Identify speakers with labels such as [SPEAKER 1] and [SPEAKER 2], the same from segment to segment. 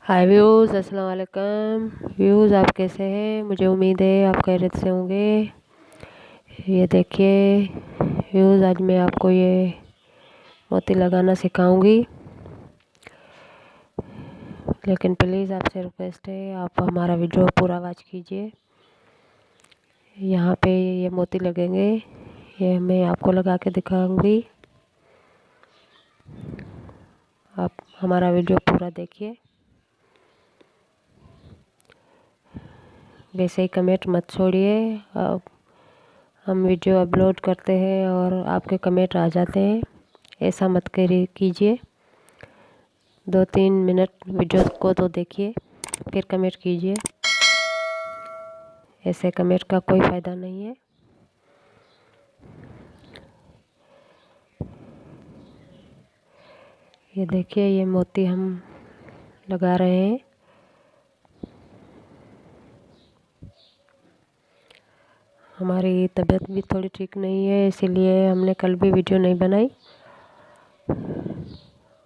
[SPEAKER 1] हाय views, अस्सलाम वालेकुम views. आप कैसे हैं? मुझे उम्मीद है आप खैरियत से होंगे। ये देखिए व्यूज़, आज मैं आपको ये मोती लगाना सिखाऊंगी। लेकिन प्लीज़ आपसे रिक्वेस्ट है, आप हमारा वीडियो पूरा वॉच कीजिए। यहाँ पे ये मोती लगेंगे, ये मैं आपको लगा के दिखाऊंगी। आप हमारा वीडियो पूरा देखिए। वैसे ही कमेंट मत छोड़िए। अब हम वीडियो अपलोड करते हैं और आपके कमेंट आ जाते हैं, ऐसा मत कीजिए। 2-3 मिनट वीडियो को तो देखिए, फिर कमेंट कीजिए। ऐसे कमेंट का कोई फ़ायदा नहीं है। ये देखिए, ये मोती हम लगा रहे हैं। हमारी तबीयत भी थोड़ी ठीक नहीं है, इसीलिए हमने कल भी वीडियो नहीं बनाई।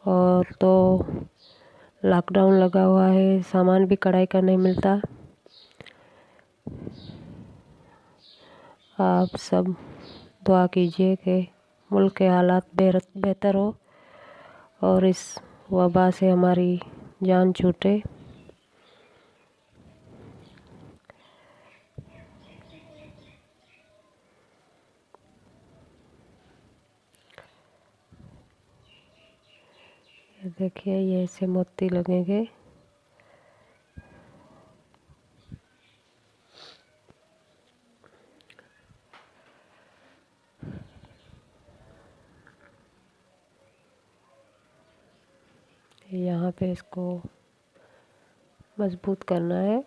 [SPEAKER 1] और तो लॉकडाउन लगा हुआ है, सामान भी कढ़ाई का नहीं मिलता। आप सब दुआ कीजिए कि मुल्क के हालात बेहतर हो और इस वबा से हमारी जान छूटे। ये देखिए, ये ऐसे मोती लगेंगे। यहाँ पे इसको मजबूत करना है।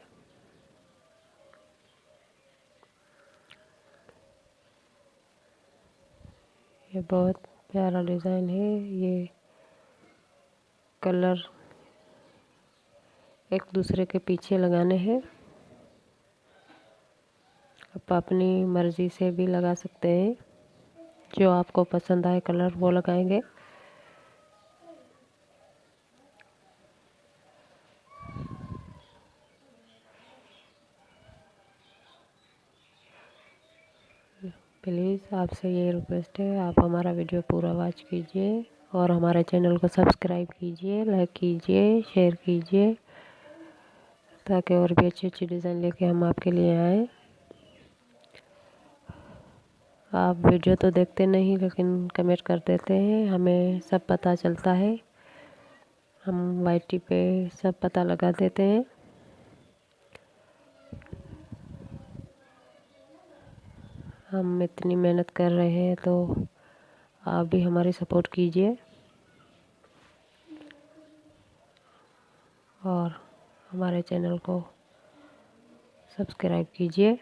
[SPEAKER 1] ये बहुत प्यारा डिज़ाइन है। ये कलर एक दूसरे के पीछे लगाने हैं। आप अपनी मर्ज़ी से भी लगा सकते हैं, जो आपको पसंद आए कलर वो लगाएंगे। प्लीज़ आपसे ये रिक्वेस्ट है, आप हमारा वीडियो पूरा वॉच कीजिए और हमारे चैनल को सब्सक्राइब कीजिए, लाइक कीजिए, शेयर कीजिए, ताकि और भी अच्छी अच्छी डिज़ाइन लेके हम आपके लिए आएँ। आप वीडियो तो देखते नहीं, लेकिन कमेंट कर देते हैं, हमें सब पता चलता है। हम वाईटी पे सब पता लगा देते हैं। हम इतनी मेहनत कर रहे हैं तो आप भी हमारी सपोर्ट कीजिए और हमारे चैनल को सब्सक्राइब कीजिए।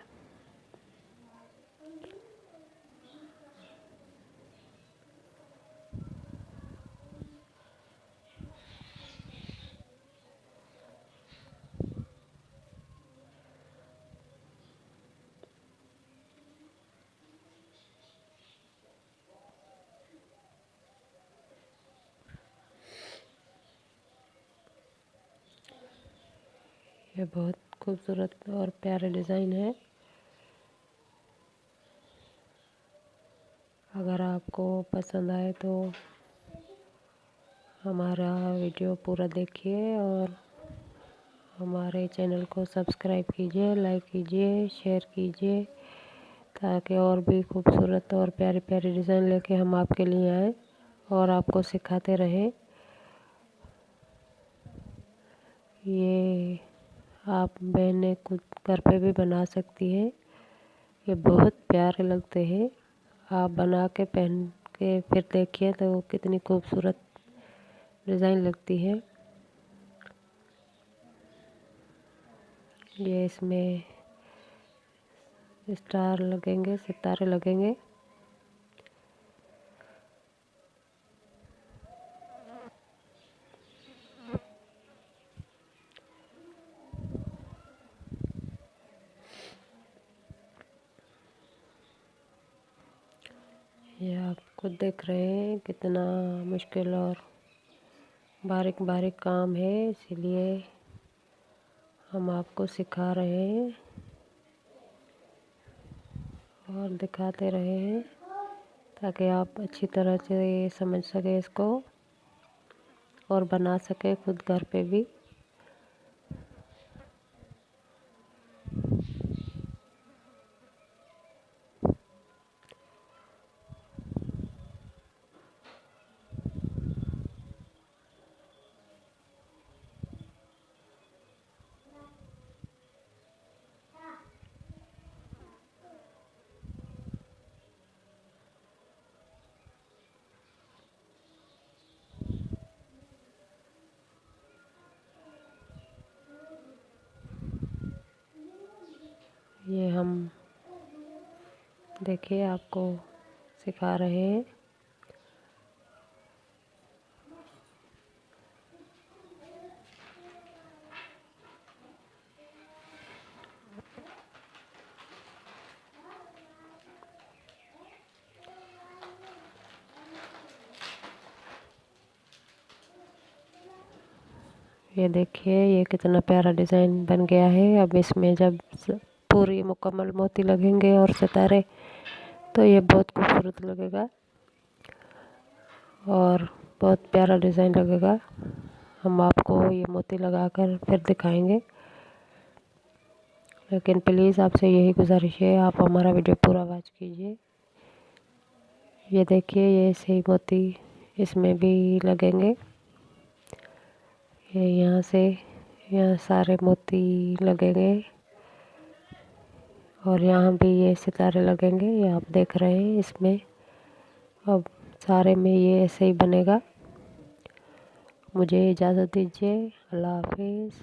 [SPEAKER 1] ये बहुत खूबसूरत और प्यारे डिज़ाइन है। अगर आपको पसंद आए तो हमारा वीडियो पूरा देखिए और हमारे चैनल को सब्सक्राइब कीजिए, लाइक कीजिए, शेयर कीजिए, ताकि और भी खूबसूरत और प्यारी प्यारी डिज़ाइन लेके हम आपके लिए आएँ और आपको सिखाते रहें। ये आप बहनें खुद घर पे भी बना सकती हैं। ये बहुत प्यारे लगते हैं। आप बना के पहन के फिर देखिए तो कितनी खूबसूरत डिज़ाइन लगती है। ये इसमें स्टार लगेंगे, सितारे लगेंगे। ये आप खुद देख रहे हैं कितना मुश्किल और बारीक बारीक काम है, इसीलिए हम आपको सिखा रहे हैं और दिखाते रहे हैं ताकि आप अच्छी तरह से समझ सकें इसको और बना सकें खुद घर पे भी। ये हम देखिए आपको सिखा रहे हैं। ये देखिए ये कितना प्यारा डिज़ाइन बन गया है। अब इसमें जब पूरी मुकम्मल मोती लगेंगे और सितारे तो ये बहुत खूबसूरत लगेगा और बहुत प्यारा डिज़ाइन लगेगा। हम आपको ये मोती लगाकर फिर दिखाएंगे, लेकिन प्लीज़ आपसे यही गुजारिश है आप हमारा वीडियो पूरा वॉच कीजिए। ये देखिए ये ऐसे मोती इसमें भी लगेंगे। ये यहाँ से यहाँ सारे मोती लगेंगे और यहाँ भी ये सितारे लगेंगे। ये आप देख रहे हैं इसमें। अब सारे में ये ऐसे ही बनेगा। मुझे इजाज़त दीजिए। अल्लाह हाफिज़।